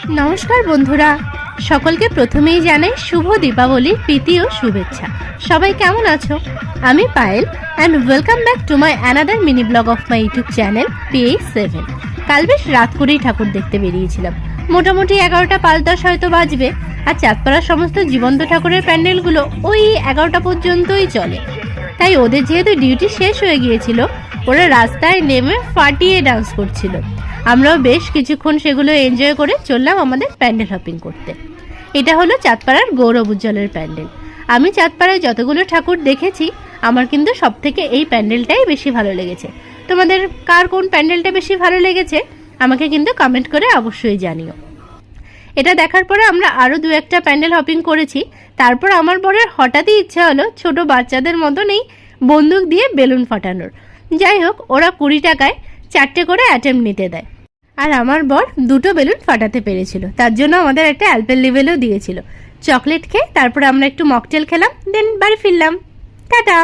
নমস্কার বন্ধুরা, সকলকে প্রথমেই জানাই শুভ দীপাবলির প্রীতি ও শুভেচ্ছা। সবাই কেমন আছো? আমি Payel and welcome back to my another mini blog of my YouTube channel PH7। কাল বেশ রাত করেই ঠাকুর দেখতে বেরিয়েছিলাম, মোটামুটি 11টা 5-10 হয়তো বাজবে। আর চাঁদপাড়ার সমস্ত জীবন্ত ঠাকুরের প্যান্ডেলগুলো ওই 11টা পর্যন্তই চলে, তাই ওদের যেহেতু ডিউটি শেষ হয়ে গিয়েছিল, ওরা রাস্তায় নেমে ফাটিয়ে ডান্স করছিল। আমরাও বেশ কিছুক্ষণ সেগুলো এনজয় করে চললাম আমাদের প্যান্ডেল হপিং করতে। এটা হলো চাঁদপাড়ার গৌরব উজ্জ্বলের প্যান্ডেল। আমি চাঁদপাড়ায় যতগুলো ঠাকুর দেখেছি, আমার কিন্তু সব থেকে এই প্যান্ডেলটাই বেশি ভালো লেগেছে। তোমাদের কার কোন প্যান্ডেলটা বেশি ভালো লেগেছে আমাকে কিন্তু কমেন্ট করে অবশ্যই জানিও। এটা দেখার পরে আমরা আরও 2-1টা প্যান্ডেল হপিং করেছি। তারপর আমার বরের হঠাৎই ইচ্ছা হলো ছোট বাচ্চাদের মতনই বন্দুক দিয়ে বেলুন ফাটানোর। যাই হোক, ওরা 20 টাকায় 4টে করে অ্যাটেম্প নিতে দেয়, আর আমার বর 2টো বেলুন ফাটাতে পেরেছিল। তার জন্য আমাদের একটা অ্যালপেল লেভেলও দিয়েছিল। চকলেট খেয়ে তারপরে আমরা একটু মকটেল খেলাম, দেন বাড়ি ফিরলাম। টাটা।